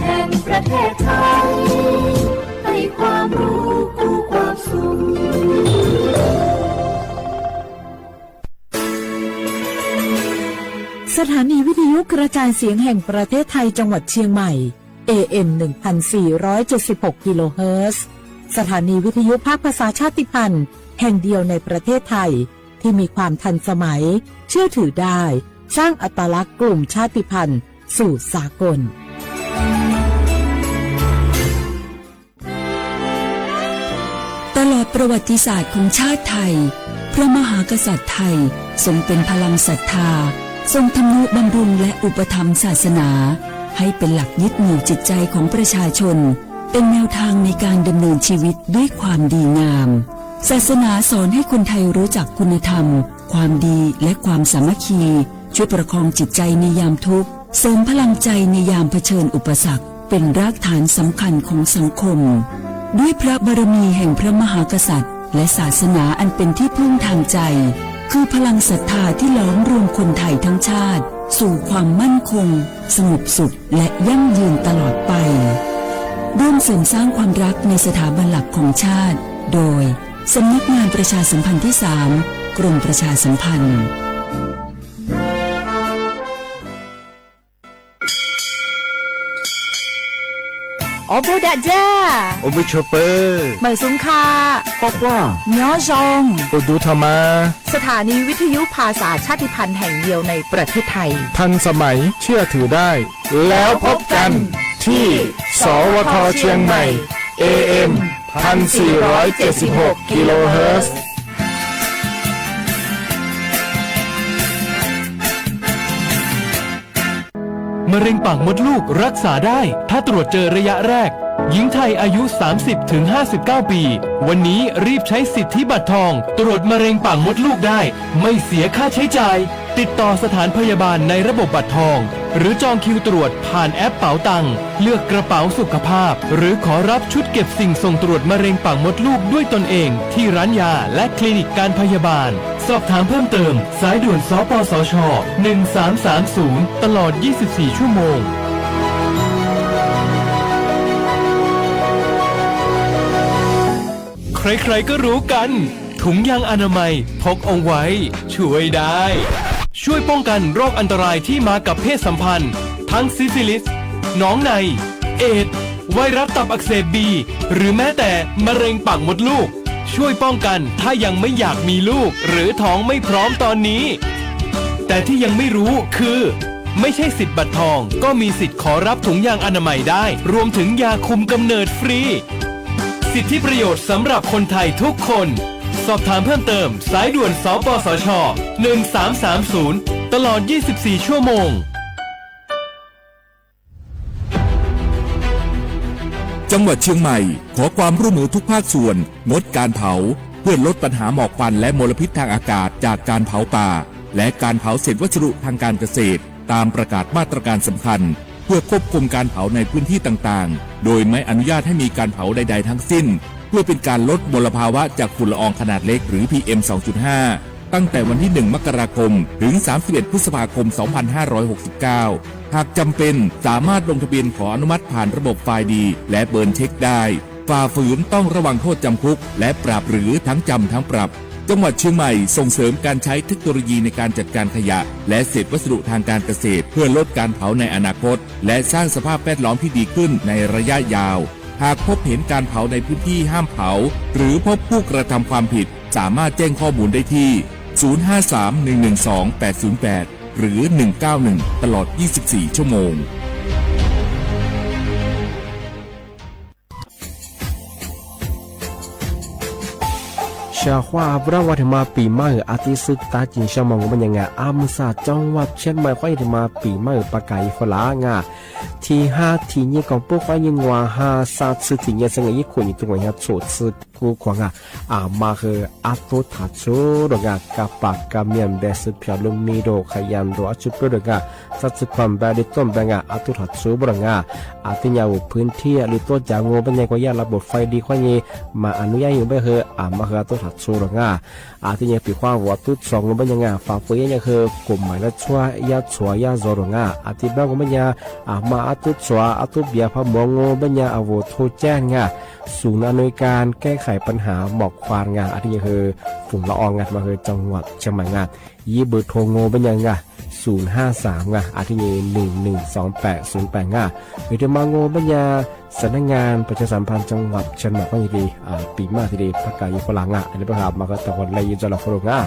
แห่งประเทศไทยให้ความรู้คู่ความสุขสถานีวิทยุกระจายเสียงแห่งประเทศไทยจังหวัดเชียงใหม่ AM 1476 กิโลเฮิรตซ์สถานีวิทยุภาคภาษาชาติพันธุ์แห่งเดียวในประเทศไทยที่มีความทันสมัยเชื่อถือได้สร้างอัตลักษณ์กลุ่มชาติพันธุ์สู่สากลตลอดประวัติศาสตร์ของชาติไทยพระมหากษัตริย์ไทยทรงเป็นพลังศรัทธาทรงทำนุบำรุงและอุปถัมภ์ศาสนาให้เป็นหลักยึดเหนี่ยวจิตใจของประชาชนเป็นแนวทางในการดำเนินชีวิตด้วยความดีงามศาสนาสอนให้คนไทยรู้จักคุณธรรมความดีและความสามัคคีช่วยประคองจิตใจในยามทุกข์เสริมพลังใจในยามเผชิญอุปสรรคเป็นรากฐานสำคัญของสังคมด้วยพระบารมีแห่งพระมหากษัตริย์และศาสนาอันเป็นที่พึ่งทางใจคือพลังศรัทธาที่ล้อมรวมคนไทยทั้งชาติสู่ความมั่นคงสงบสุขและยั่งยืนตลอดไปร่วมเสริมสร้างความรักในสถาบันหลักของชาติโดยสำนักงานประชาสัมพันธ์ที่ 3 กรมประชาสัมพันธ์โอบูดาจ้าโอบิชเปอร์เหมยสุงคาปอกว่าย้อจงโอดูธรรมาสถานีวิทยุภาษาชาติพันธุ์แห่งเดียวในประเทศไทยทันสมัยเชื่อถือได้แล้วพบกันที่สวทเชียงใหม่ AM 1476 กิโลเฮิรตซ์มะเร็งปากมดลูกรักษาได้ถ้าตรวจเจอระยะแรกหญิงไทยอายุ 30-59 ปีวันนี้รีบใช้สิทธิบัตรทองตรวจมะเร็งปากมดลูกได้ไม่เสียค่าใช้จ่ายติดต่อสถานพยาบาลในระบบบัตรทองหรือจองคิวตรวจผ่านแอปเป๋าตังค์เลือกกระเป๋าสุขภาพหรือขอรับชุดเก็บสิ่งส่งตรวจมะเร็งปากมดลูกด้วยตนเองที่ร้านยาและคลินิกการพยาบาลสอบถามเพิ่มเติมสายด่วนสปสช1330ตลอด24ชั่วโมงใครๆก็รู้กันถุงยางอนามัยพกเอาไว้ช่วยได้ช่วยป้องกันโรคอันตรายที่มากับเพศสัมพันธ์ทั้งซิฟิลิสหนองในเอดส์ไวรัสตับอักเสบบีหรือแม้แต่มะเร็งปากมดลูกช่วยป้องกันถ้ายังไม่อยากมีลูกหรือท้องไม่พร้อมตอนนี้แต่ที่ยังไม่รู้คือไม่ใช่สิทธิ์บัตรทองก็มีสิทธิ์ขอรับถุงยางอนามัยได้รวมถึงยาคุมกำเนิดฟรีสิทธิประโยชน์สำหรับคนไทยทุกคนสอบถามเพิ่มเติมสายด่วนสปสช1330ตลอด24ชั่วโมงจังหวัดเชียงใหม่ขอความร่วมมือทุกภาคส่วนงดการเผาเพื่อลดปัญหาหมอกควันและมลพิษทางอากาศจากการเผาป่าและการเผาเศษวัสดุทางการเกษตรตามประกาศมาตรการสำคัญเพื่อควบคุมการเผาในพื้นที่ต่างๆโดยไม่อนุญาตให้มีการเผาใดๆทั้งสิ้นเพื่อเป็นการลดมลภาวะจากฝุ่นละอองขนาดเล็กหรือ PM 2.5 ตั้งแต่วันที่ 1 มกราคมถึง 31 พฤษภาคม 2569 หากจำเป็นสามารถลงทะเบียนขออนุมัติผ่านระบบไฟล์ดีและเบิร์นเช็คได้ฝ่าฝืนต้องระวังโทษจำคุกและปรับหรือทั้งจำทั้งปรับจังหวัดเชียงใหม่ส่งเสริมการใช้เทคโนโลยีในการจัดการขยะและเศษวัสดุทางการเกษตรเพื่อลดการเผาในอนาคตและสร้างสภาพแวดล้อมที่ดีขึ้นในระยะยาวหากพบเห็นการเผาในพื้นที่ห้ามเผาหรือพบผู้กระทำความผิดสามารถแจ้งข้อมูลได้ที่ 053-112-808 หรือ 191 ตลอด 24 ชั่วโมงชาว่าพระวัฒมาปีใหม่อาทิตย์ตาจินชมองมันยังไงอามศาสตร์จังหวัดเชียงใหม่ค่อยมาปีใหม่ปากไก่ฝรั่งที่5ที่นี่ของพวกก็ยินว่า5 3 4ที่นี่สังเกตคนอยู่ตรงไหนครับโฉดสุด ผู้ขวางมาคืออาตุทัดชูดงกาปากกาเมียนเบสเพียลุมีโดขยันรัวชุบดงสัตว์ความแบบดิต้มแบงอาตุทัดชูบงติญาวุพื้นที่หรือตัวจางงูเป็นยังกว่ายาระบบไฟดีกว่านี้มาอนุญาตอยู่ไม่คือมาคืออาตุทัดชูดงติญาปีความวัตถุสองงูเป็นยังฝ่าฝืนยังคือกลุ่มหมายละชัวยาชัวยาโซดงติบ้างงูเป็นยังมาอาตุชัวอาตุเบียพมองงูเป็นยังอาวุธทูแจ้งศูนย์อำนวยการแก้ไขปัญหาหมอกควันที่ยังคือฝุ่นละอองมาคือจังหวัดเชียงใหม่ยีเบอร์โทรงูเป็นยัง053ที่ยัง112808หรือจะมางูเป็นยังสำนักงานประชาสัมพันธ์จังหวัดเชียงใหม่ก็ยังดีปีมาทีเดียวประกาศฝรั่งอันนี้ประกาศมาก็ตะวันเลยจะหลอกฝรั่ง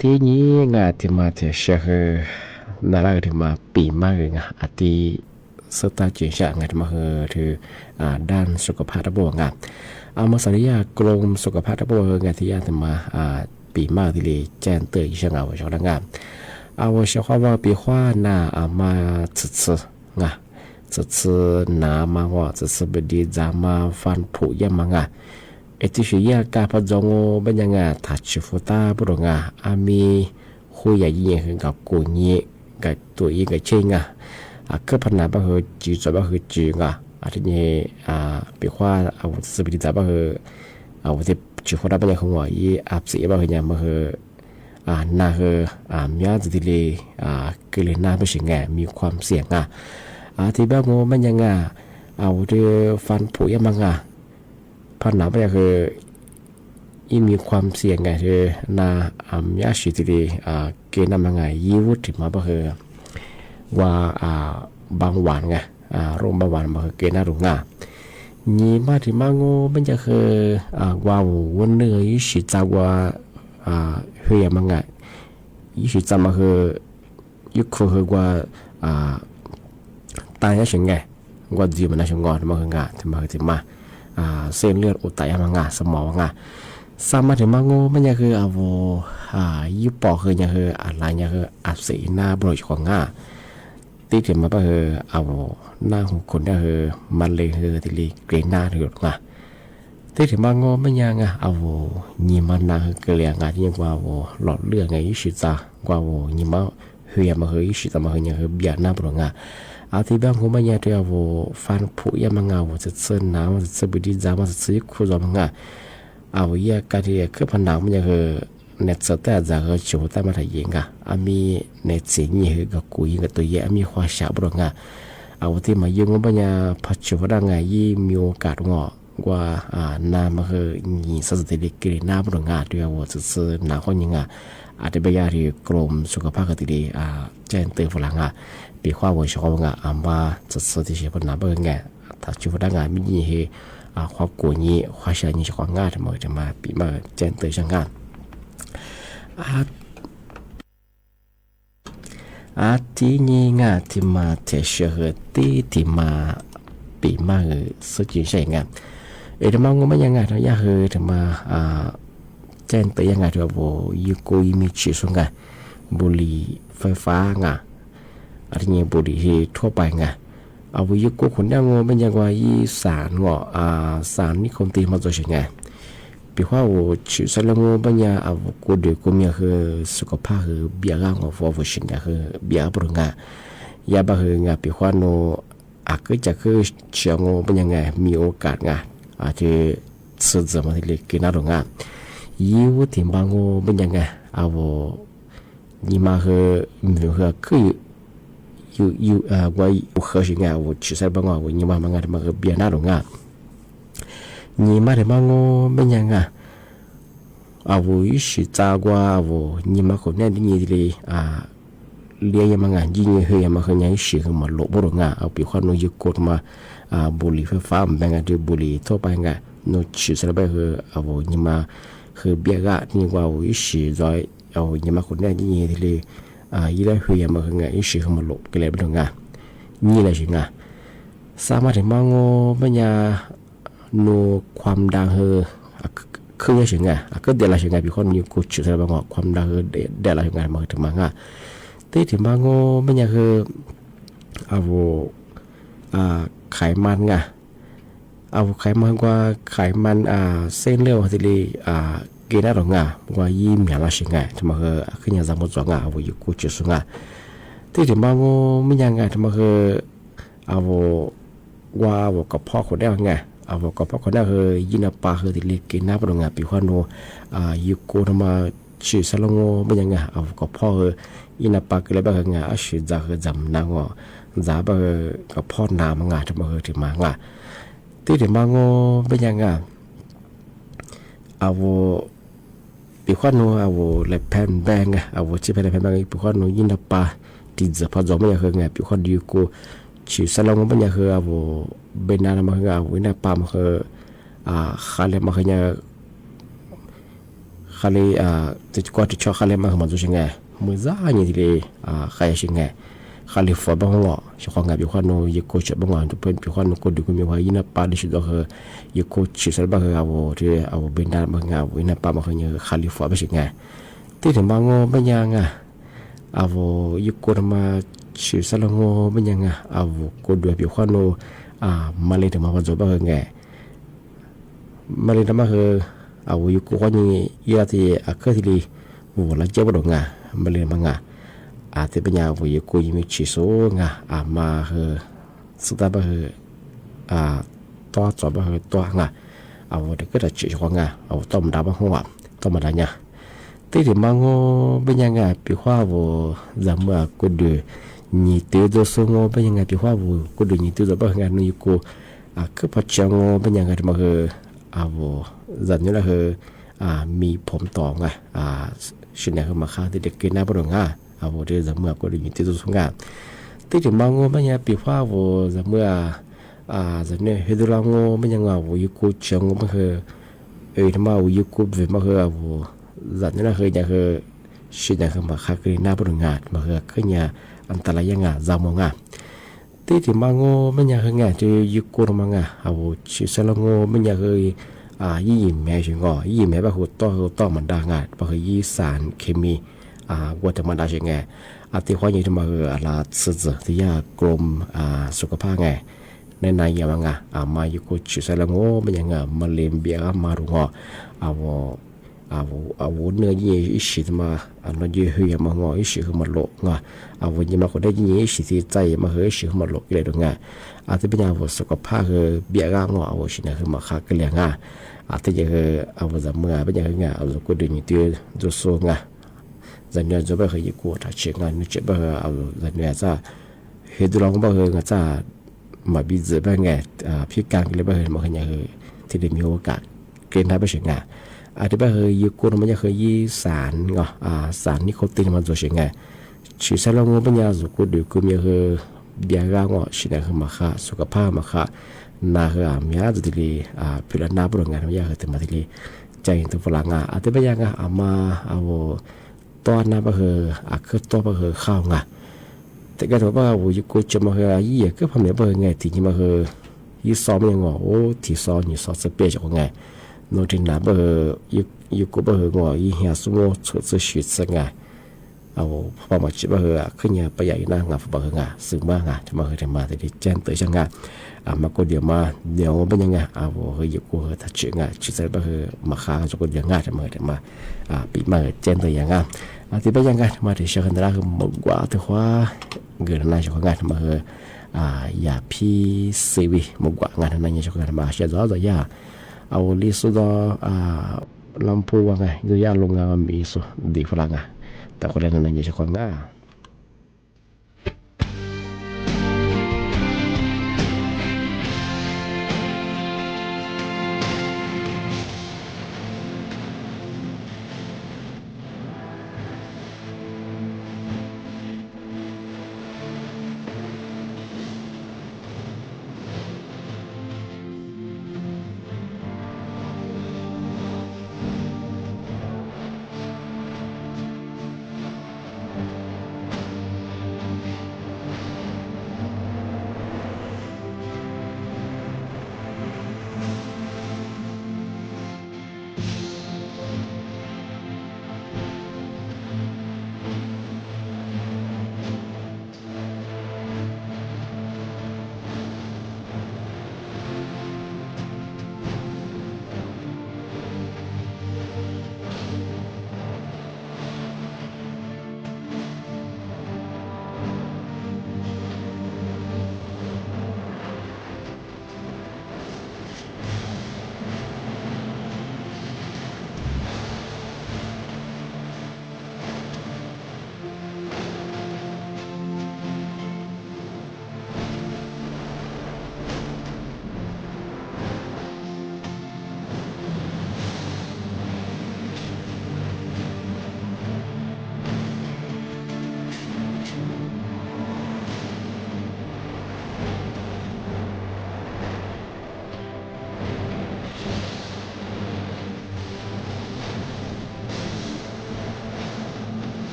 ทีนี้งาที่มาเทเชอนาราที่มาปีมากเลยงาอาทิสตาจิชะงาที่มาคือด้านสุขภาพระบบงาเอามาสัญญากรมสุขภาพระบบงาที่ยาที่มาปีมากที่เลยแจ้งเตือนเชิงเอาชาวงานเอาเฉพาะว่าปีขวาหน้ามา次งา次拿嘛话次不ดีจามาฟันผุยมังอ่ะที่ชื่อยากาพจงบัญญังทัชฟุตาบุรงอามีคุยยิ่งกับกูนี่กับตัวยิ่งกับเชิงก็พัฒนาบ้าเหจีจบ้าเหจีทีนี้ปีขวาเอาสบิดจาบ้าเหเอาที่จุดหัวบัญญังของว่าอับสีบ้าเหเนี่ยมาเหน่าเหมีอาจจะเลยเกลือหน้าไม่ใช่ไงมีความเสี่ยงที่บ้างบัญญังเอาที่ฟันผุยมังพันหนาไปคือมีความเสี่ยงไงคือนาอยากสิทธิ์เกณฑ์นำมาไงยีวุฒิมาบ่คือว่าบางวันไงโรงบางวันมาคือเกณฑ์น่ารู้ง่ายี่มาที่มาโง่มันจะคือว่าวันเนื้อยี่สิจว่าเฮียมังไงยี่สิจมาคือยุคคือว่าตายยังไงว่าจีมันน่าชงอนมาคืองาที่มาที่มาเส้นเลือดอุดตันมังสมองสามารถถึงมังโง่มันยังคือยุบปอกคือยังคืออะไรยังคืออักเสบหน้าบริจของตีถึงมาคือหน้าของคนนี่คือมันเลยคือที่ลีเกรนหน้าถือตีถึงมังโง่มันยังยี่มันหน้าคือเกลียงที่ยังว่าหลอดเลือดไงยิ่งสุดจ้ากว่ายี่มันเฮียมาคือยิ่งสุดจ้ามาคือยังคือเบียดหน้าบริที่บ้านผมมันยังเดียวฟันผุยมังจะเส้นน้ำจะบิดจามันจะซื้อคู่จอมังแยกกันที่คือพันหนังมันยังคือเน็ตสเตอร์จากจูแต่มาถ่ายยิงมีเน็ตเสียงยี่ห้อกับกุยกับตัวเยมีความฉาบรงที่มายุ่งมันยังพัชวดังยี่มีโอกาสงอกว่าน้ำมันคือยี่สัตว์ที่เกิดน้ำบรงเดียวจะซื้อหนักคนยังอาจจะไปยาที่กรมสุขภาพก็ดีแจ้งเตือนฝรั่งปีขวาวันชอบว่าจะซื้อที่เชื่อพันหนาเบอร์ไงถ้าชูดังมียี่ห้อความกุยความฉายี่ความง่ายจะมาปีมาแจ้งเตือนช่างงานที่นี่ที่มาเทเชอร์ที่มาปีมาสุดยิ่งใช่ไงที่มางงไม่ยังไงทั้งยาที่มาแจ้งเตือนยังไงที่ว่ายูโกยมีชีสุงไงบุหรี่ไฟฟ้าไงอะไรเงี้ยบุหรี่ทั่วไปไงยูโกคนยังงไม่ยังว่าสารสารนิคมตีมาตัวใช่ไงปีว่าชื่อสารงูปัญญากูเด็กกูมีคือสุขภาพคือเบียร์งของฟอชินคือเบียร์ปรุงยาบ้าคืองปีว่าโนก็จะคือเชียงงูปัญญาไงมีโอกาสไงอาจจะสื่อมาที่เล็กกินน่ารงยี่วุฒิบางงูปัญญาไงยี่มาคือมีคืออยู่ว่าเขาสิ่งไงชื่อสารบางงูยี่มาบางงมาคือเบียร์น่ารงยี่มาที่บางงูเป็นยังไงยิ่งสิจากว่ายี่มาคนนี้ที่ยี่เลยเลี้ยงมังยิ่งเฮียมาคนนี้สิคือมาหลบบรงปีความนู้ยุกดมาบุหรี่ไฟฟ้าเป็นไงที่บุหรี่ทั่วไปไงนู้ชื่อสารแบบคือยี่มาคือเบียร์นี่ว่ายิ่งสิจอยยี่มาคนนี้ที่ยี่เลยยี่ได้เฮียมาคนนี้ยิ่งสิคือมาหลบกันเลยบรงยี่เลยสิไงสามารถที่มังงูเป็นยังโนความดังคือยังไงก็เดี๋ยวเรายังไงพี่คนนี้กูจุดอะไรบางความดังเดี๋ยวเรายังไงมาถึงมาที่ถึงมาโง่ไม่ยังคือไขมันไขมันกว่าไขมันเส้นเลือดที่เลยกินได้หรอกว่ายิ้มอย่างไรสิทำไมขึ้นอย่างสมมติว่าอยู่กูจุดสุดที่ถึงมาโง่ไม่ยังทำไมว่ากับพ่อคนได้ไงกับพ่อคนนั้นคือยินปาคือที่เล็กกินน้ำปรุงปีขวานโนยุโกทำมาชื่อสลงโง่ไม่ยังกับพ่อคือยินปาคือเลยแบบชื่อจ่าคือจำนางจ่าแบบกับพ่อนามังทำมาคือถึงมาที่ถึงมาโง่ไม่ยังปีขวานโนเลยแผ่นแบงชื่อแผ่นแบงปีขวานโนยินปาที่จะพอจอมไม่ยังคือปีขวานยุโกชื่อสลงมันยังคือเป็นอะไรมาคือวินาปามคือขาเลยมาคือ คาเลจะก็จะชอบคาเลมาขมันจะยังไงมือซ่าอย่างที่เลยใครยังไงคาเลฟอบ้างว่าช่วงงานอยู่ข้างโน้ยโคชบ้างว่าทุกคนอยู่ข้างโน้ก็ดูกันมีว่ายินปาดิชุดก็คือยโคชสารบ้างเอาที่เอาเบนดาบ้างเอายินปามาคือเนี่ยคาเลฟอบ้างยังไงที่ถึงบางงบ้างยังเอายโคมาชื่อสารงบ้างยังเอาก็ดูอยู่ข้างโน้มาเลยถึงมาวันจบบ้างไงมาเลยถึงมาคือเอาอยู่กูก็ยังยี่ละที่เคยที่ลีวัวละเจ้าบ่ดงมาเลยมางที่เป็นยาวัวอยู่กูยังมีชีโซมาคือสุดท้ายคือตัวจอบคือตัวเอาเด็กก็จะชีของเอาต้มดาบหัวต้มมาได้เนี่ยที่ถึงมังเป็นยังไงปีข้าววัวจำเมื่อกูดูนี่ตัวตัวสงเป็นยังไงปีข้าววัวกูดูนี่ตัวตัวเป็นยังไงนี่กูคือพอจังเป็นยังไงที่มาคือเอาจันนี่แหละคือมีผมต่อชิ้นนี้คือมาค่าที่เด็กกินน้ำปลาเอาเดี๋ยวจะเมื่อก็ได้ยินที่ตัวสงที่ถึงบางงูเป็นยังปีฟ้าวัวจะเมื่อจะเนี่ยเฮดูลางงูเป็นยังไงวัวยุกุจังมันคือทำไมวัวยุกุเป็นมันคือวัวจันนี่แหละคือยังคือชิ้นนี้คือมาค่ากินน้ำปลามาคือขึ้นเนี่ยอันตรายยังจามงที่ถึงบางงูเป็นยังคือที่ยุกุมังเอาชิ้นสลังงูเป็นยังคือยี่แม่ชิงก็ยี่แม่บางคนต่อมันด่างบางคนยี่สารเคมีวัตถุมันด่าชิงที่ข้อยี่ที่มาคืออะไรสื่อที่ยากรมสุขภาพในยังไงมาอยู่ก็ชิสละโง่เป็นยังไงมาเลี้ยงเบี้ยมารุงเอาเนื้อยี่อิชิที่มาเรายี่เหี่ยมางออิชิคือมาโลเอายี่มาคนได้ยี่อิชิที่ใจมาเหี่ยอิชิคือมาโลอะไรตรงที่เป็นยังสุขภาพคือเบี้ยงอเอาชินคือมาคักเลี้ยงที่จะคือเอาจะเมื่อเป็นยังไงเอาจะกูดูนี่ตัวจะสู้จะเนี่ยจะไปเคยกูถ้าเชื่อนี่จะไปเอาจะเนี่ยจะเห็นดูลองไปเคยจะมาบิดไปไงพิการก็เลยไปเคยมาเคยคือที่ได้มีโอกาสเกณฑ์ได้ไปเชื่อที่ไปเคยกูมันจะเคยยี่สารสารนิโคตินมันจะเชื่อชีสลงเป็นยังจะกูดูกูมีคือเบี้ยร่างชินคือมาค่ะสุขภาพมาค่ะนาคือมีอะไรที่ลีพิลานาบุรุษงานมีอะไรที่มาที่ลีใจตัวฝรั่งที่เป็นยังมาเอาตัวนั้นก็คือตัวก็คือข้าวแต่ก็ถือว่าอยู่กูจะมาคือยี่ก็พอเนี่ยเป็นไงที่นี่มาคือยี่ซ้อมยังงอที่ซ้อมยี่ซ้อมสเปรย์จากไงโน้ตที่นั่นก็อยู่กูก็คืองอยี่เหี้ยสมมติจะชีดสังไงเอาพอมาจิบคือขึ้นเนี่ยไปใหญ่หน้างานฟุตบอลซึ่งมากที่มาคือทำมาที่แจ้งเตือนช่างมาก็เดี๋ยวเป็นยังไงอยู่กูถ้าเชื่อชิดใส่ก็คือมาค้าจะก็ยังที่มาปีมาแจ้งเตือนที่เป็นยังไงมาที่เชื่อกันได้คือหมดกว่าที่ว่าเกิดอะไรช่วงที่มาคืออย่าพี่ซีวีหมดกว่างานนั้นยังช่วงที่มาเชื่อจะยาเอาลิสุดลำพูว่าไงจะยาลงมีสุดดีฝรั่งแต่คนนั้นยังช่วงนั้น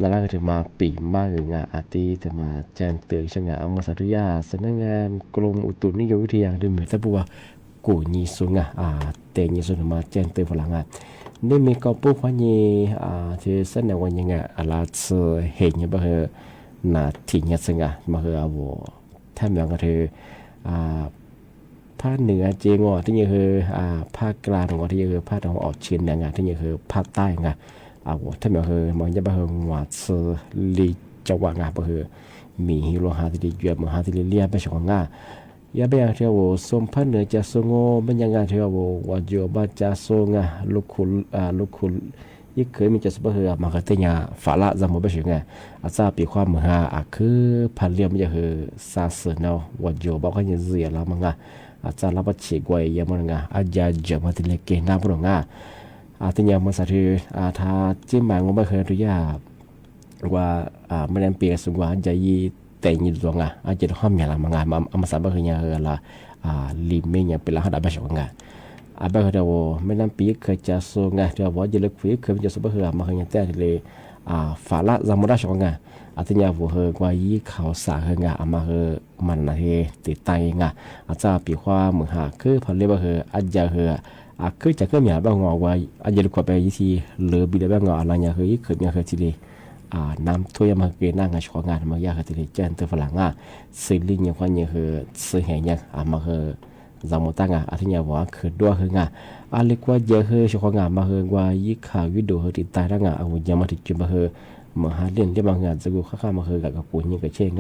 นั่นแหละถึงมาปีมากงานอาทิตย์จะมาแจ้งเตือนช่างงานองค์สัตยาสำนักงานกรมอุตุนิยมวิทยาด้วยเหมือนแต่บัวกูยี่สุงเตยี่สุงมาแจ้งเตือนฝรั่งนี่มีกปุ๊บวันนี้ที่เสนอวันยังไงอะไรเห็นยังบ่เหรอนาทิ้งยังซึ่งมาเหรอเอาถ้าอย่างก็คือภาคเหนือเจียงที่ยังคือภาคกลางที่ยังคือภาคตะวันออกเฉียงเหนือที่ยังคือภาคใต้ถ้าอย่างคือมันจะบ่เหรอว่าลีจังหวะบ่เหรอมีฮิโรฮาที่ดีเยอะมหาที่เลียไปช่องยาเบียงเที่ยวสมพันธ์เหนือจะสงบเป็นยังไงเที่ยวว่าโยบาจะสงลูกคุณยิ่งเคยมีจะสบเหรอมาก็เตียฝาละจำไม่ใช่ไงอาจารย์ปีความมือคือพันเลียมจะเหรอซาเสนาว่าโยบาก็ยังเสียละมั้งอาจารย์รับเฉียกไว้ยังมั้งอาจารย์จะมาที่เล็กเกน่าบุรุษเตียมันสัตย์ถ้าจิ้มแมงว่าไม่เคยรู้ยาว่าไม่ได้เปลี่ยนสงว่าจะยีแต่ยินดวงอาจจะห้อมอย่างละมังมาสับคืออย่างละลิมเมียเป็นละหัดแบบช่วงแบบเดียวไม่นำปีเคยจะส่งเดียวว่าจะเลิกคุยเคยจะสับคือมาคืออย่างแต่เลยฝาละจำไม่ได้ช่วงอาจจะอย่างว่ากว่ายี่เขาสาคือมาคือมันนะที่ติดตายอาจจะปีความมือคือพอเรียกว่าคืออาจจะคือจะก็มีแบบงอว่าอาจจะเลิกกว่าไปยี่ทีหรือบีแบบงออะไรอย่างคือยี่เคยมีคือทีเดียน้ำท่วมมาเกินนั่งช่วงงานมายากที่จะแจ้งตัวฝรั่งสิ่งที่ยังควรยังคือสิ่งแห่งยังมาคือจำไม่ตั้งอาทิตย์นี้ว่าคือด้วยคืองเรียกว่าเยอะคือช่วงงานมาคือว่ายี่ข่าววิดีโอติดตายร่างเอายังมาถึงจุดมาคือมาหาเรื่องที่บางงานจะกูข้ามาคือกับกูยังกับเช่ง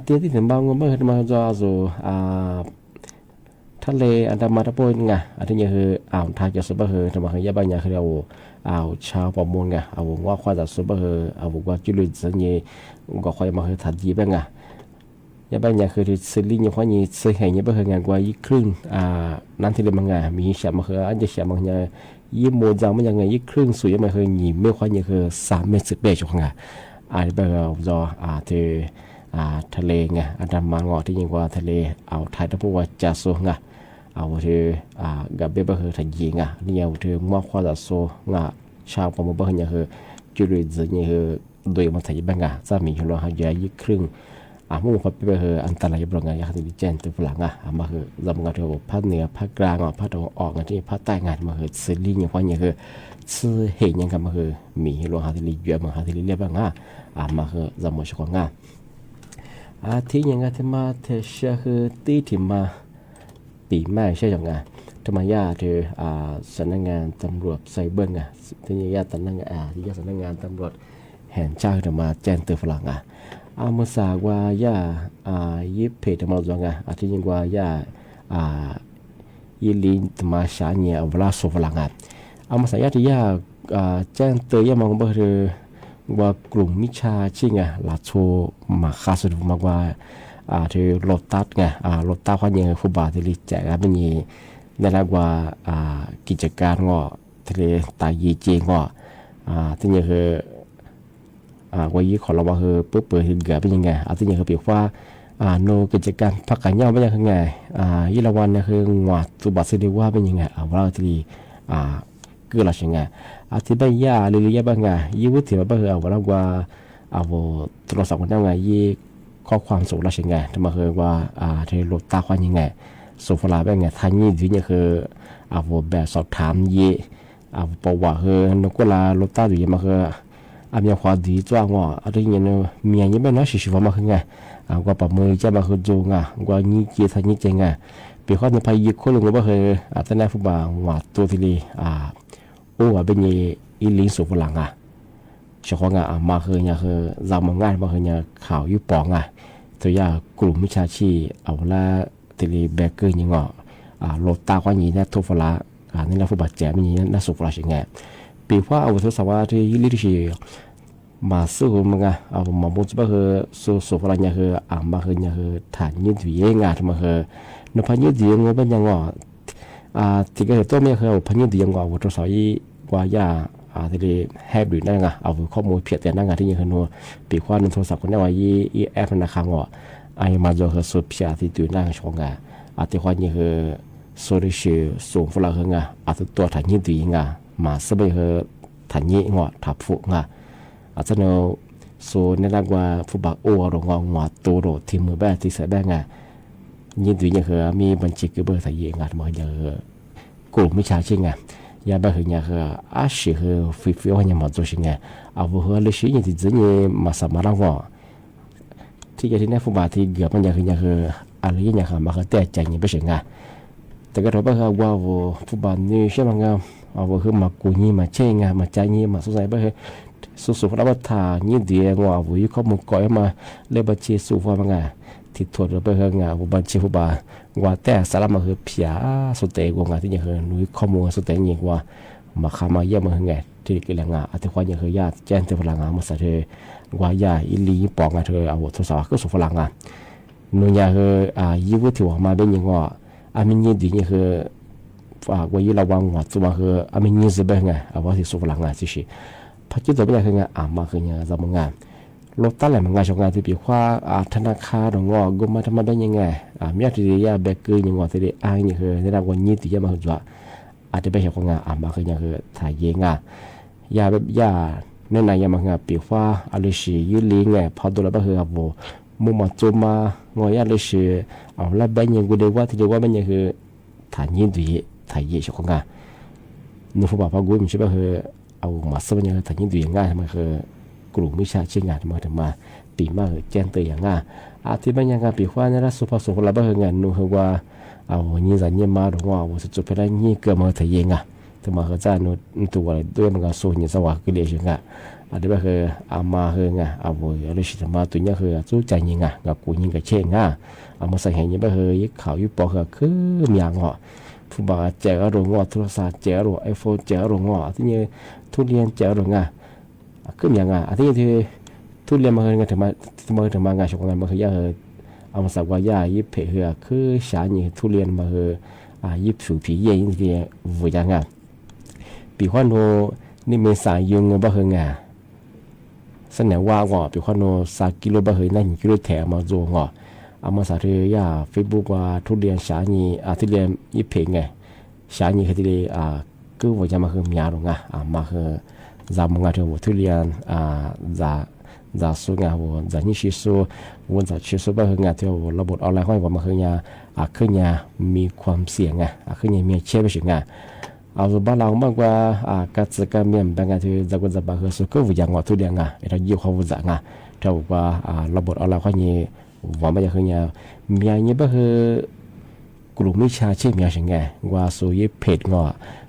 เตี้ยที่ถึงบางวันมาคือมาจะทะเลอันดามันตะโพนอาทิตย์นี้คือไทยจะสุบคือทำมาคือยาบางอย่างคือเอาชาวประมงเอาว่าควาจะสุบเอาว่าจุลินทรีย์ก็ควายมาคือถัดยีบ้างยาบางอย่างคือสิลิยังควายยี่สิแห่งยี่บ้างกว่ายี่ครึ่งนั่นที่เรียกว่ามีเสียมาคืออันจะเสียบางอย่างยี่โมจังมันยังไงยี่ครึ่งสุยมาคือยี่ไม่ควายยี่คือ3 เมตร 10 เมตรช่วงแบบเราที่ทะเลอันดามันที่ยังว่าทะเลเอาไทยตะพูว่าจะสูงเอาที่กับเบบคือทันยิงนี่เอาที่มากกว่าจะโซชาวประมงบ้านเนี่ยคือจุดยืนเนี่ยคือโดยมันทันยิงบ้างจะมีหัวหายยี่ครึ่งมุ่งความเป็นคืออันตรายบ้างอยากให้ดิเจนตัวฝรั่งมาคือจำกันที่ว่าภาคเหนือภาคกลางภาคตะวันออกที่ภาคใต้มาคือซีรีส์เนี่ยว่าเนี่ยคือซื้อเห็นยังกันมาคือมีหัวหายที่เยอะมาหาที่เรียบบ้างมาคือจำไม่ช่วงที่ยังไงที่มาเทเชื่อคือตีที่มาปีใหม่ใช่ยังไงทำไมญาติสำนักงานตำรวจไซเบอร์ที่ญาติสำนักงานที่ญาติสำนักงานตำรวจแห่งชาติมาแจ้งเตือนฝรั่งเอามาสากว่าญายิบเพจมาจังที่ยังว่าญายิลินมาชาเนียเวลาสุฝรั่งเอามาสายญาติญาแจ้งเตือนมองบ่คือว่ากลุ่มมิชาชิงลาโชมาคาสุดมากว่าที่รถตัดรถตัดเขาเนี่ยผู้บาดที่ลิแจกเป็นยี่นั่นแหละว่ากิจการทะเลตายยีเจงที่เนี่ยคือว่ายี่ขอเราว่าคือปุ๊บเปิดเกิดเป็นยังไงที่เนี่ยคือเปรียบว่าโนกิจการพักกันย่อเป็นยังไงยี่ละวันเนี่ยคือว่าสุบัติสิริว่าเป็นยังไงว่าที่คือเราใช่ไงที่บ้านยาหรือยาบ้างยี่วุฒิมาบ้างว่าเราว่าโทรศัพท์คนนั้นยี่ข้อความส่งเราใช่ไงทำไมคือว่าที่รถตาควันยังไงส่งฝรั่งเป็นไงทางยี่ที่เนี่ยคือแบบสอบถามยี่บอกว่าคือนกเวลารถตาอยู่มาคือมีความดีจ้างอะไรเงี้ยมีอย่างนี้ไม่น้อยสิว่ามาคือไงว่าประเมินจะมาคือจูงว่ายี่เกี่ยทางยี่เจงเปียกข้อในพายุคนลงก็คือแต่ในฟุตบอลว่าตัวที่ลีโอ้เป็นยี่อีลิงส่งฝรั่งเฉพาะมาคือเนี่ยคือเรามองง่ายมาคือเนี่ยข่าวยุบปองตัวอย่างกลุ่มมิชาชีเอาละทีรีแบกเกอร์ยังโลตาความยี่เนี่ยทุกฝรั่งนี่เราฟุตบอลแจมยี่น่าสุขฝรั่งไงปีว่าเอาทศวรรษที่ลิขิตมาสู้มึงเอามาบุญจะคือสู้ฝรั่งเนี่ยคือมาคือเนี่ยคือฐานยืนถือเองมาคือนพยืนถือเงเป็นยังที่ก็ตัวเนี่ยคือพันยืนถือยังว่าทศวรรษว่าย่าที่เรียแฮปปี้นั่งเอาข้อมูลเพียรแต่นั่งที่ยังคือนัวปีกว่าในโทรศัพท์คนนี้ว่ายี่แอปธนาคารไอ้มาจะคือสุดเพียรที่ตื่นนั่งช่วงที่ว่านี่คือโซลิชิส่งฝรั่งตัวฐานยืนถือมาสบายคือฐานยี่ทับฟุ อาจจะเราโซในรางว่าผู้บักโอหรืององอตัวโรทีมือแบบที่ใส่แบบไงยินดีอย่างเหรอมีบัญชีคือเบอร์ใส่เองอ่ะมาอย่างเหรอกลุ่มวิชาชิงอ่ะยาแบบเหรออย่างเหรออาชีพเหรอฟิวอย่างมา做ชิงอ่ะเอาเหรอเลยชีอย่างที่จะเนี่ยมาสมัครแล้วว่าที่จะที่นั่นผู้บักที่เกี่ยวมันอย่างเหรออะไรอย่างเหรอมาเขาแต่ใจเนี่ยไม่ใช่ไงแต่ก็เราแบบว่าผู้บักนี่ใช่ไหมไงเอาเหรอมากูนี่มาเช่งอ่ะมาใจนี่มาสงสัยแบบเหรอสุขภาพทานี่เดียงว่าวุ้ยข้อมูลก่อยมาเล็บบัญชีสุขภาพมันไงที่ถอดเราไปเหรองาบัญชีผู้บ่าวว่าแต่สารมาคือเพียสุดเตะกว่าที่ยังเหรอนุ้ยข้อมูลสุดเตะยิ่งว่ามาขามาเยี่ยมเหรอไงที่กิเลงาอาทิตย์วันยังเหรอญาติแจ้งเทพลังงามาใส่เธอว่าญาอิลีปองไงเธอเอาทศวรรษก็สุพลังงานุ้ยเหรอยี่วุฒิว่ามาเป็นยังว่ามินยี่ดียังเหรอฝากไว้ยี่ระวังว่าตัวเหรอมินยี่จะเป็นไงเอาว่าที่สุพลังงาที่สิพักจุดตัวเป็นยังไงมาคือยังจะมึงไงรถตั้งแหล่งมึงไงชงงานที่ปีว่าธนาคารของงอกุมารธรรมได้ยังไงมีอะไรที่ยาเบเกอร์ยังงอที่ได้อ้างยังคือในรางวัลยี่ที่ยามาคือว่าอาจจะไปเห็นของงานมาคือยังคือถ่ายเยงยาแบบยาในนายามังงปีว่าอะไรสิยืดลิงไงพอตัวเราไปคือครับมุมมาจูมางอยอะไรสิเอาละเป็นยังกูเดียวว่าที่เดียวว่าเป็นยังคือถ่ายยี่ที่ถ่ายเยชของงานนึกว่าพอกูมันใช่ป่ะคือเอามาสมัยนี้ถ่ายยี่ที่ง่ายมันคือกลุ่มวิชาเชี่ยงงานมาถึงมาปีมาแจ้งเตือนอย่างง่ายอาทิตย์เป็นยังไงปีว่าเนี่ยนะสุภาพสุภาพเราเป็นงานนู้นคือว่าเอายี่สัญญามาหรือว่าว่าสุดๆไปได้ยี่เกิดมาถ่ายยังไงถึงมาเขาจะนู้นตัวด้วยมันก็สู้ยี่สว่างก็เลยอย่างง่ายอาทิตย์เป็นคือเอามาคือไงเอาไว้อะไรสิมาตัวนี้คือสู้ใจยังไงกับกูยิ่งกับเชี่ยงง่ายเอามาใส่เห็นยี่เป็นคือยี่ข่าวยี่ปอคือมีอย่างเหรอผู้บ่าวแจกอารมณ์ว่าโทรศัพท์แจกอารมณ์ไอโฟนแจกอารมณ์ว่าที่นี่ทุเรียนแจกอารมณ์ไงคืออย่างไงที่ทุเรียนมาเฮงกันถึงมางานชงงานมาเฮยเอามาสักว่ายายิบเผือกคือชานี่ทุเรียนมาเฮยิบผิวผีเย็นที่วุ่นยังไงปีขวัญโนนี่เมษายนบ่เฮงอ่ะเสนอว่าว่าปีขวัญโน3 กิโลบ่เฮนั่นกิโลแถมมาโจงอ่ะเอามาสักยาเฟซบุ๊กว่าทุเรียนชานี่ทุเรียนยิบเผือกไงชานี่คือที่คือวุ่นยังมาเฮมีอะไรอ่ะมาเฮza munga to tulian za su nga wo za ni shi su won za chi su ba nga toระบบออนไลน์ห้อยว่ามาคือเนี่ยคือเนี่ยมีความเสี่ยงคือเนี่ยมีเชื่อไปถึงเอาบ้านเรามากกว่ากัจกรรมเนี่ยบางอย่างที่จะก็จะบางคือสุขวิญญาณว่าทุเรียนเราอยู่เขาวิจารณ์เท่าว่าระบบออนไลน์ห้อยเนี่ยว่าไม่ใช่คือเนี่ยมีอย่างนี้ก็คือกลุ่มวิชาชีพมีสิ่งไงว่าสู่ยิเพจงอ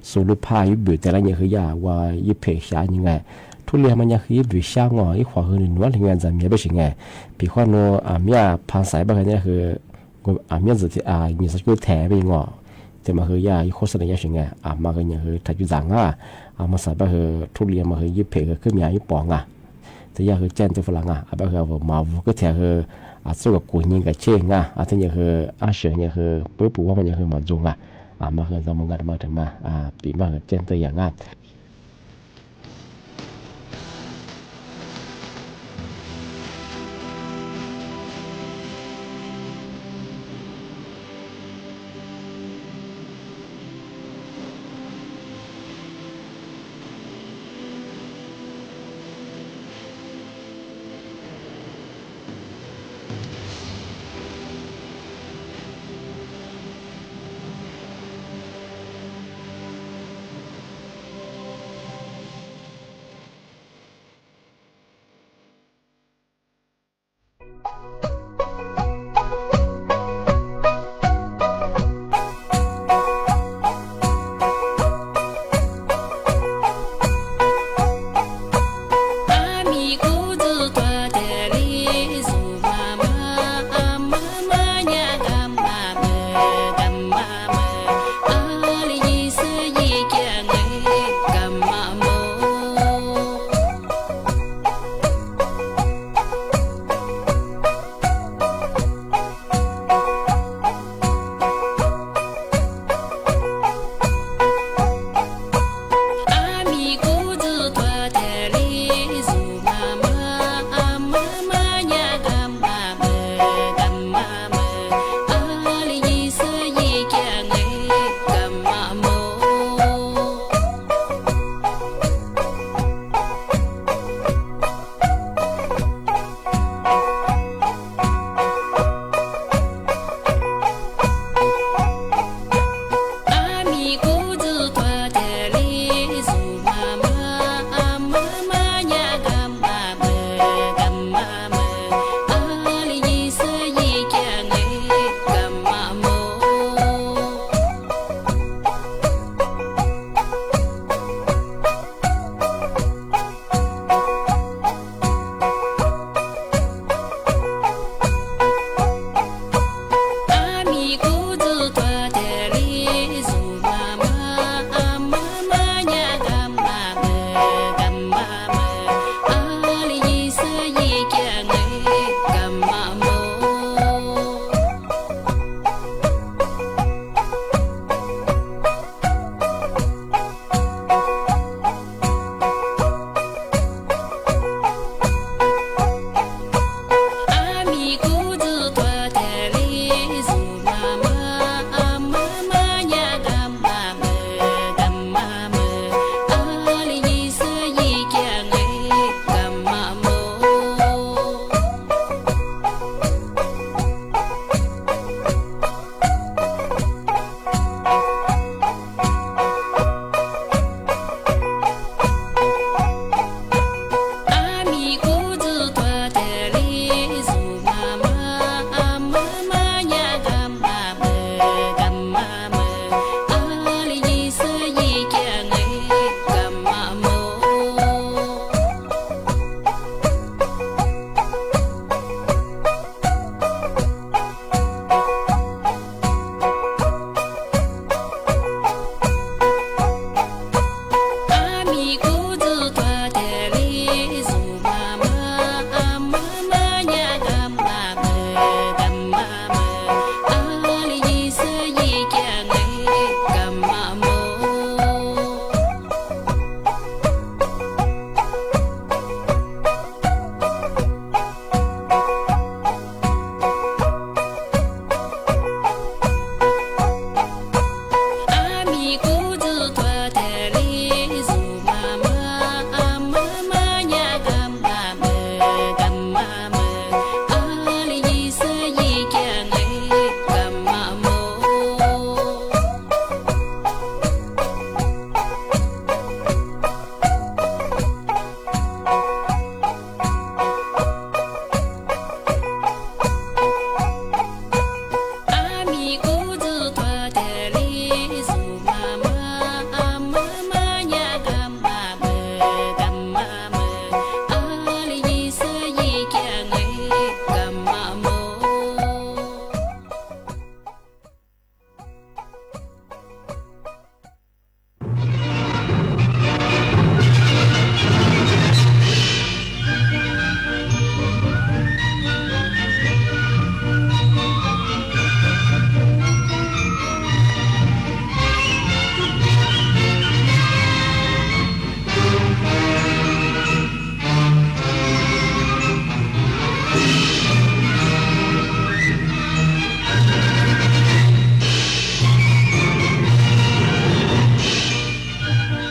สู่รูปภาพยิบแต่ละอย่างคือยาว่ายิเพจชายังไงทุเรียนมันยังคือยิบช่างงอยิขวาคือหนึ่งวันถึงงานจะมีไม่สิ่งไงปีขวัญโนมีพันสายบางอย่างคือมีสิ่งที่มีสักคือแถไปงอแต่มาคือยาโฆษณาอย่างสิ่งไงมาคืออย่างคือถัดจุดจังมาสายบางคือทุเรียนมาคือยิเพจคือมียิปองแต่ยาคือแจ้งตัวฝรั่งบางคือมาก็แถคือสู้กับกูยิงกับเช่งที่นี่คือเสียนี่คือปุ๊บว่ามันยังคือมันจุงมาคือจะมึงกันมาถึงมาปีมาเจนตัวอย่างHãy subscribe cho kênh Ghiền Mì Gõ để không bỏ lỡ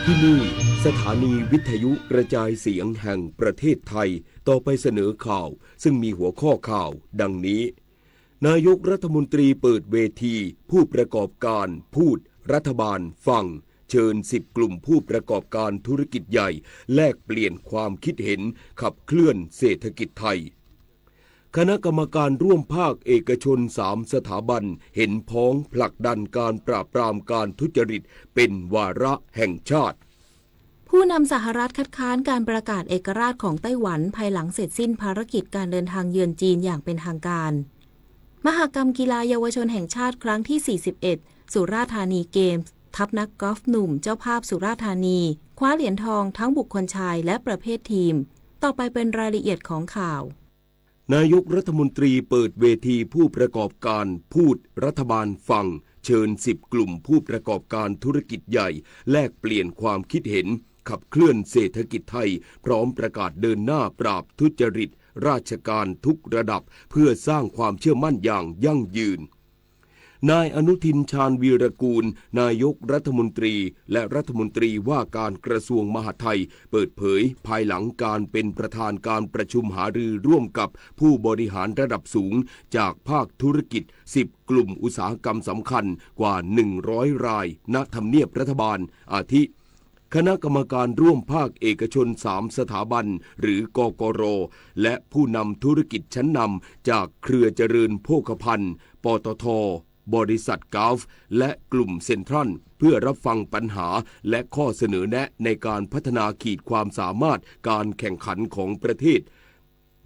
ที่นี่สถานีวิทยุกระจายเสียงแห่งประเทศไทยต่อไปเสนอข่าวซึ่งมีหัวข้อข่าวดังนี้นายกรัฐมนตรีเปิดเวทีผู้ประกอบการพูดรัฐบาลฟังเชิญ10 กลุ่มผู้ประกอบการธุรกิจใหญ่แลกเปลี่ยนความคิดเห็นขับเคลื่อนเศรษฐกิจไทยคณะกรรมการร่วมภาคเอกชน3 สถาบันเห็นพ้องผลักดันการปราบปรามการทุจริตเป็นวาระแห่งชาติผู้นำสหรัฐคัดค้านการประกาศเอกราชของไต้หวันภายหลังเสร็จสิ้นภารกิจการเดินทางเยือนจีนอย่างเป็นทางการมหกรรมกีฬาเยาวชนแห่งชาติครั้งที่ 41 สุราษฎร์ธานีเกมส์ทัพนักกอล์ฟหนุ่มเจ้าภาพสุราษฎร์ธานีคว้าเหรียญทองทั้งบุคคลชายและประเภททีมต่อไปเป็นรายละเอียดของข่าวนายกรัฐมนตรีเปิดเวทีผู้ประกอบการพูดรัฐบาลฟังเชิญ10 กลุ่มผู้ประกอบการธุรกิจใหญ่แลกเปลี่ยนความคิดเห็นขับเคลื่อนเศรษฐกิจไทยพร้อมประกาศเดินหน้าปราบทุจริตราชการทุกระดับเพื่อสร้างความเชื่อมั่นอย่างยั่งยืนนายอนุทินชาญวีรกูลนายกรัฐมนตรีและรัฐมนตรีว่าการกระทรวงมหาดไทยเปิดเผยภายหลังการเป็นประธานการประชุมหารือร่วมกับผู้บริหารระดับสูงจากภาคธุรกิจ10 กลุ่มอุตสาหกรรมสำคัญกว่า100 รายณทำเนียบรัฐบาลอาทิคณะกรรมการร่วมภาคเอกชน3 สถาบันหรือกกร.และผู้นำธุรกิจชั้นนำจากเครือเจริญโภคภัณฑ์ปตท.บริษัทกอล์ฟและกลุ่มเซ็นทรัลเพื่อรับฟังปัญหาและข้อเสนอแนะในการพัฒนาขีดความสามารถการแข่งขันของประเทศ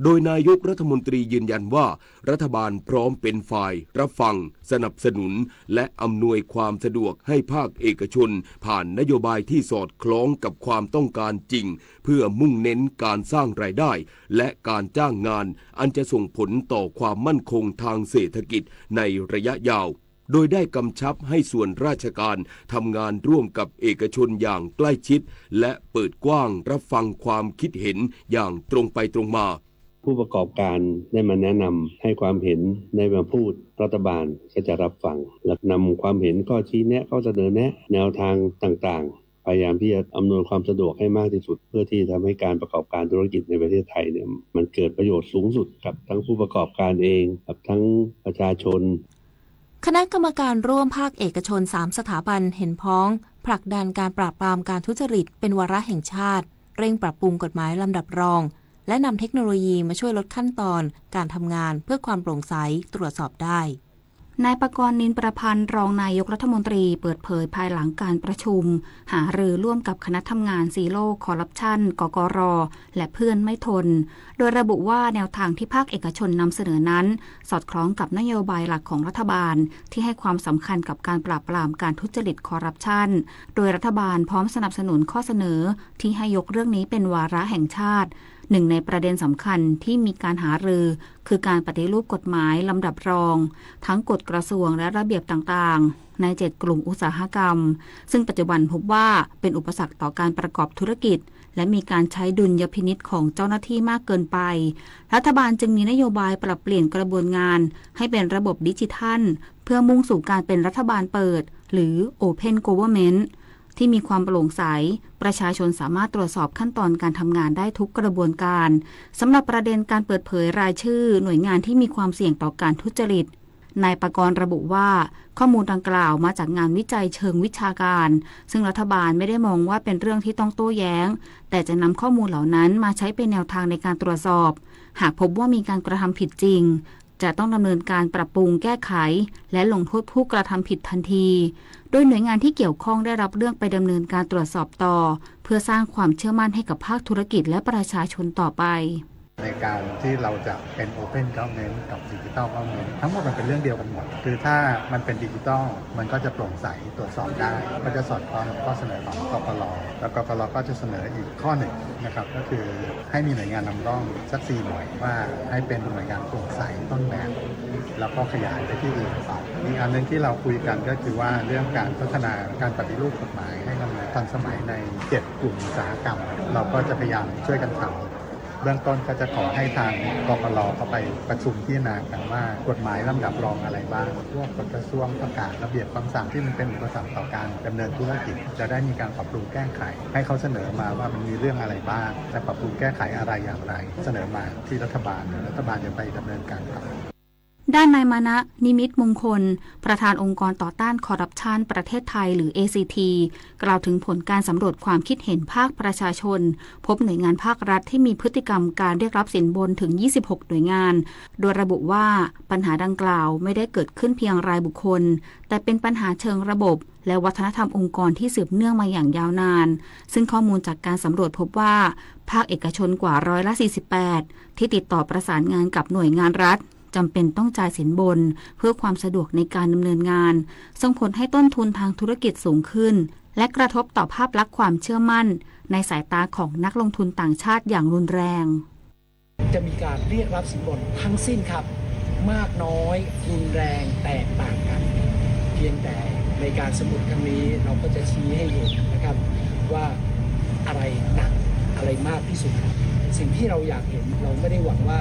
โดยนายกรัฐมนตรียืนยันว่ารัฐบาลพร้อมเป็นฝ่ายรับฟังสนับสนุนและอำนวยความสะดวกให้ภาคเอกชนผ่านนโยบายที่สอดคล้องกับความต้องการจริงเพื่อมุ่งเน้นการสร้างรายได้และการจ้างงานอันจะส่งผลต่อความมั่นคงทางเศรษฐกิจในระยะยาวโดยได้กำชับให้ส่วนราชการทำงานร่วมกับเอกชนอย่างใกล้ชิดและเปิดกว้างรับฟังความคิดเห็นอย่างตรงไปตรงมาผู้ประกอบการได้มาแนะนำให้ความเห็นได้มาพูดรัฐบาลก็จะรับฟังและนำความเห็นข้อชี้แนะข้อเสนอแนะแนวทางต่างๆพยายามที่จะอำนวยความสะดวกให้มากที่สุดเพื่อที่ทำให้การประกอบการธุรกิจในประเทศไทยเนี่ยมันเกิดประโยชน์สูงสุดกับทั้งผู้ประกอบการเองกับทั้งประชาชนคณะกรรมการร่วมภาคเอกชน3สถาบันเห็นพ้องผลักดันการปราบปรามการทุจริตเป็นวาระแห่งชาติเร่งปรับปรุงกฎหมายลำดับรองและนำเทคโนโลยีมาช่วยลดขั้นตอนการทำงานเพื่อความโปร่งใสตรวจสอบได้นายปกรณ์นินประพันธ์รองนายกรัฐมนตรีเปิดเผยภายหลังการประชุมหารือร่วมกับคณะทำงานซีโร่คอร์รัปชันกกร.และเพื่อนไม่ทนโดยระบุว่าแนวทางที่ภาคเอกชนนำเสนอนั้นสอดคล้องกับนโยบายหลักของรัฐบาลที่ให้ความสำคัญกับการปราบปรามการทุจริตคอร์รัปชันโดยรัฐบาลพร้อมสนับสนุนข้อเสนอที่ให้ยกเรื่องนี้เป็นวาระแห่งชาติหนึ่งในประเด็นสำคัญที่มีการหารือคือการปฏิรูปกฎหมายลำดับรองทั้งกฎกระทรวงและระเบียบต่างๆใน7กลุ่มอุตสาหกรรมซึ่งปัจจุบันพบว่าเป็นอุปสรรคต่อการประกอบธุรกิจและมีการใช้ดุลยพินิจของเจ้าหน้าที่มากเกินไปรัฐบาลจึงมีนโยบายปรับเปลี่ยนกระบวนงานให้เป็นระบบดิจิทัลเพื่อมุ่งสู่การเป็นรัฐบาลเปิดหรือ Open Governmentที่มีความโปร่งใสประชาชนสามารถตรวจสอบขั้นตอนการทำงานได้ทุกกระบวนการสำหรับประเด็นการเปิดเผยรายชื่อหน่วยงานที่มีความเสี่ยงต่อการทุจริตนายปกรณ์ระบุว่าข้อมูลดังกล่าวมาจากงานวิจัยเชิงวิชาการซึ่งรัฐบาลไม่ได้มองว่าเป็นเรื่องที่ต้องโต้แย้งแต่จะนำข้อมูลเหล่านั้นมาใช้เป็นแนวทางในการตรวจสอบหากพบว่ามีการกระทำผิดจริงจะต้องดำเนินการปรับปรุงแก้ไขและลงโทษผู้กระทำผิดทันทีโดยหน่วยงานที่เกี่ยวข้องได้รับเรื่องไปดำเนินการตรวจสอบต่อเพื่อสร้างความเชื่อมั่นให้กับภาคธุรกิจและประชาชนต่อไปในการที่เราจะเป็น Open Government กับ Digital Government ทั้งหมดมันเป็นเรื่องเดียวกันหมดคือถ้ามันเป็นดิจิทัลมันก็จะโปร่งใสตรวจสอบได้ก็จะสอดคล้องกับข้อเสนอของกกร.แล้วกกร.ก็จะเสนออีกข้อหนึ่งนะครับก็คือให้มีหน่วยงานนำร่องสัก4หน่วยว่าให้เป็นหน่วยงานโปร่งใสต้นแบบแล้วก็ขยายไปที่อื่นต่ออีกอันนึงที่เราคุยกันก็คือว่าเรื่องการพัฒนาการปฏิรูปกฎหมายให้มันทันสมัยใน7กลุ่มอุตสาหกรรมเราก็จะพยายามช่วยกันทำเบื้องต้นก็จะขอให้ทางกกร.เข้าไปประชุมพิจารณากันว่ากฎหมายลำดับรองอะไรบ้างพวกกฎกระทรวงประกาศระเบียบคำสั่งที่มันเป็นอุปสรรคต่อการดำเนินธุรกิจจะได้มีการปรับปรุงแก้ไขให้เขาเสนอมาว่ามันมีเรื่องอะไรบ้างจะปรับปรุงแก้ไขอะไรอย่างไรเสนอมาที่รัฐบาลจะไปดำเนินการต่อด้านนายมานะนิมิตมงคลประธานองค์กรต่อต้านคอร์รัปชันประเทศไทยหรือ ACT กล่าวถึงผลการสำรวจความคิดเห็นภาคประชาชนพบหน่วยงานภาครัฐที่มีพฤติกรรมการเรียกรับสินบนถึง26หน่วยงานโดยระบุว่าปัญหาดังกล่าวไม่ได้เกิดขึ้นเพียงรายบุคคลแต่เป็นปัญหาเชิงระบบและวัฒนธรรมองค์กรที่สืบเนื่องมาอย่างยาวนานซึ่งข้อมูลจากการสำรวจพบว่าภาคเอกชนกว่า48%ที่ติดต่อประสานงานกับหน่วยงานรัฐจำเป็นต้องจ่ายสินบนเพื่อความสะดวกในการดำเนินงานส่งผลให้ต้นทุนทางธุรกิจสูงขึ้นและกระทบต่อภาพลักษณ์ความเชื่อมั่นในสายตาของนักลงทุนต่างชาติอย่างรุนแรงจะมีการเรียกรับสินบนทั้งสิ้นครับมากน้อยรุนแรงแตกต่างกันเพียงแต่ในการสำรวจครั้งนี้เราก็จะชี้ให้เห็นนะครับว่าอะไรหนักอะไรมากที่สุดสิ่งที่เราอยากเห็นเราไม่ได้หวังว่า